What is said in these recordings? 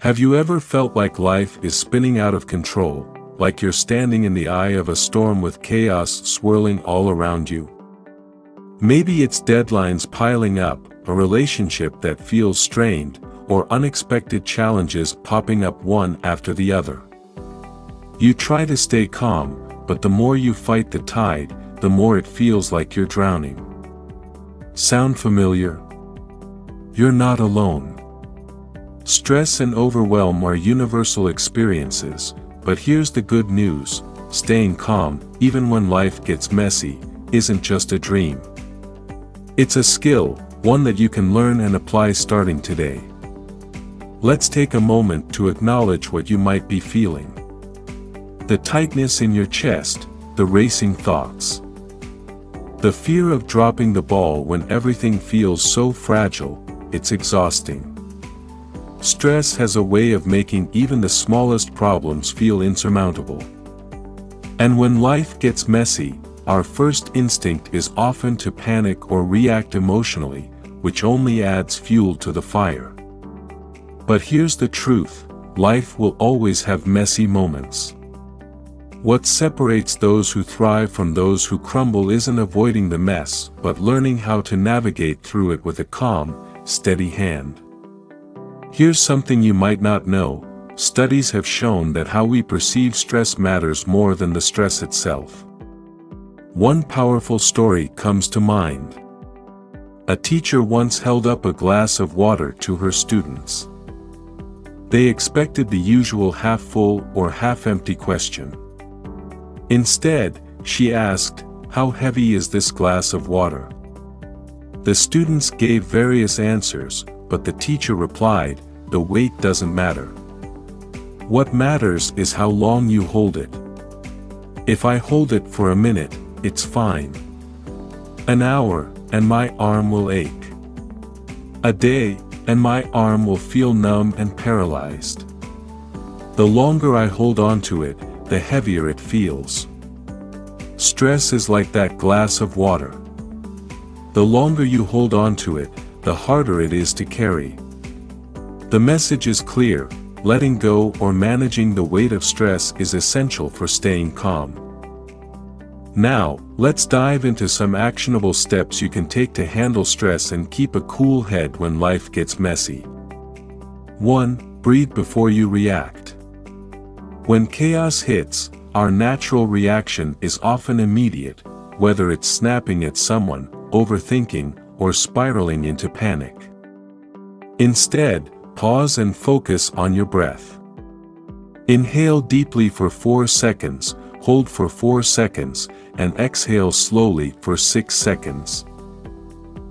Have you ever felt like life is spinning out of control, like you're standing in the eye of a storm with chaos swirling all around you? Maybe it's deadlines piling up, a relationship that feels strained, or unexpected challenges popping up one after the other. You try to stay calm, but the more you fight the tide, the more it feels like you're drowning. Sound familiar? You're not alone. Stress and overwhelm are universal experiences, but here's the good news: staying calm, even when life gets messy, isn't just a dream. It's a skill, one that you can learn and apply starting today. Let's take a moment to acknowledge what you might be feeling. The tightness in your chest, the racing thoughts. The fear of dropping the ball when everything feels so fragile, it's exhausting. Stress has a way of making even the smallest problems feel insurmountable. And when life gets messy, our first instinct is often to panic or react emotionally, which only adds fuel to the fire. But here's the truth: life will always have messy moments. What separates those who thrive from those who crumble isn't avoiding the mess, but learning how to navigate through it with a calm, steady hand. Here's something you might not know: studies have shown that how we perceive stress matters more than the stress itself. One powerful story comes to mind. A teacher once held up a glass of water to her students. They expected the usual half-full or half-empty question. Instead, she asked, "How heavy is this glass of water?" The students gave various answers, but the teacher replied, "The weight doesn't matter. What matters is how long you hold it. If I hold it for a minute, it's fine. An hour, and my arm will ache. A day, and my arm will feel numb and paralyzed. The longer I hold on to it, the heavier it feels." Stress is like that glass of water. The longer you hold on to it, the harder it is to carry. The message is clear: letting go or managing the weight of stress is essential for staying calm. Now, let's dive into some actionable steps you can take to handle stress and keep a cool head when life gets messy. 1. Breathe before you react. When chaos hits, our natural reaction is often immediate, whether it's snapping at someone, overthinking, or spiraling into panic. Instead, pause and focus on your breath. Inhale deeply for 4 seconds, hold for 4 seconds, and exhale slowly for 6 seconds.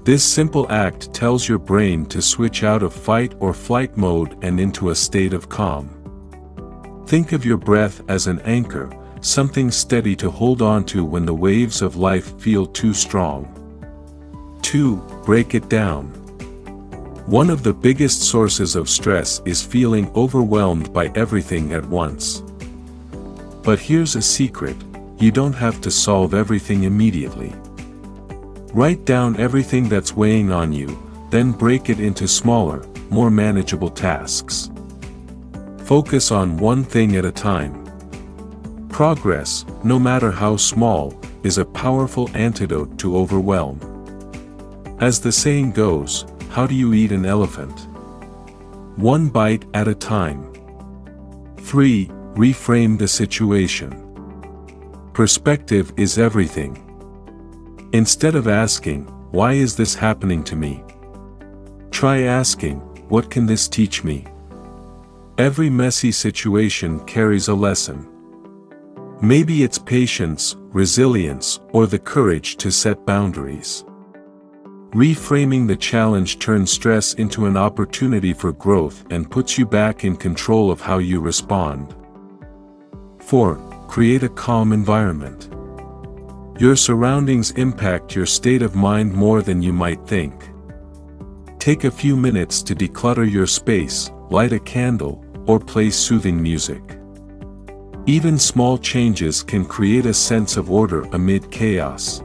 This simple act tells your brain to switch out of fight or flight mode and into a state of calm. Think of your breath as an anchor, something steady to hold on to when the waves of life feel too strong. 2. Break it down. One of the biggest sources of stress is feeling overwhelmed by everything at once. But here's a secret: you don't have to solve everything immediately. Write down everything that's weighing on you, then break it into smaller, more manageable tasks. Focus on one thing at a time. Progress, no matter how small, is a powerful antidote to overwhelm. As the saying goes, how do you eat an elephant? One bite at a time. 3. Reframe the situation. Perspective is everything. Instead of asking, "Why is this happening to me?" try asking, "What can this teach me?" Every messy situation carries a lesson. Maybe it's patience, resilience, or the courage to set boundaries. Reframing the challenge turns stress into an opportunity for growth and puts you back in control of how you respond. 4. Create a calm environment. Your surroundings impact your state of mind more than you might think. Take a few minutes to declutter your space, light a candle, or play soothing music. Even small changes can create a sense of order amid chaos.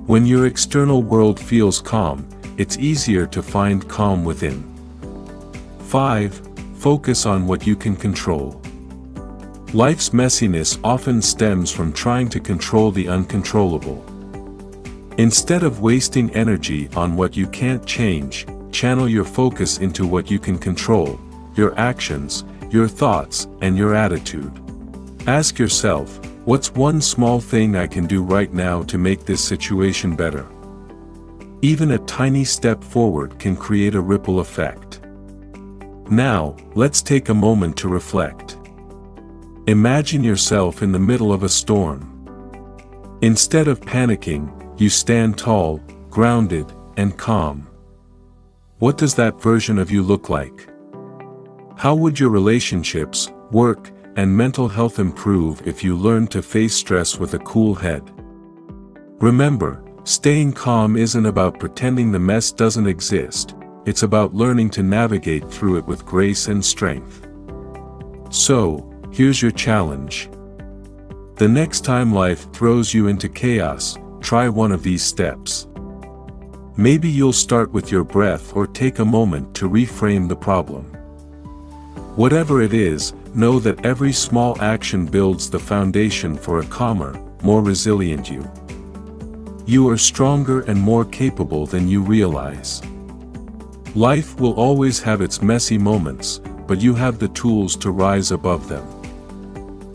When your external world feels calm, it's easier to find calm within. 5. focus on what you can control. Life's messiness often stems from trying to control the uncontrollable. Instead of wasting energy on what you can't change, channel your focus into what you can control: your actions, your thoughts, and your attitude. Ask yourself, what's one small thing I can do right now to make this situation better? Even a tiny step forward can create a ripple effect. Now, let's take a moment to reflect. Imagine yourself in the middle of a storm. Instead of panicking, you stand tall, grounded, and calm. What does that version of you look like? How would your relationships, work, and mental health improve if you learned to face stress with a cool head? Remember, staying calm isn't about pretending the mess doesn't exist, it's about learning to navigate through it with grace and strength. So, here's your challenge. The next time life throws you into chaos, try one of these steps. Maybe you'll start with your breath or take a moment to reframe the problem. Whatever it is, know that every small action builds the foundation for a calmer, more resilient you. You are stronger and more capable than you realize. Life will always have its messy moments, but you have the tools to rise above them.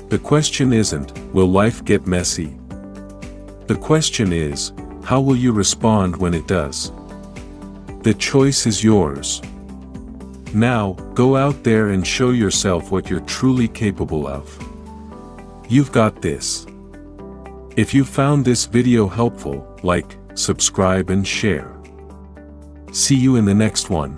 The question isn't, will life get messy? The question is, how will you respond when it does? The choice is yours. Now, go out there and show yourself what you're truly capable of. You've got this. If you found this video helpful, like, subscribe and share. See you in the next one.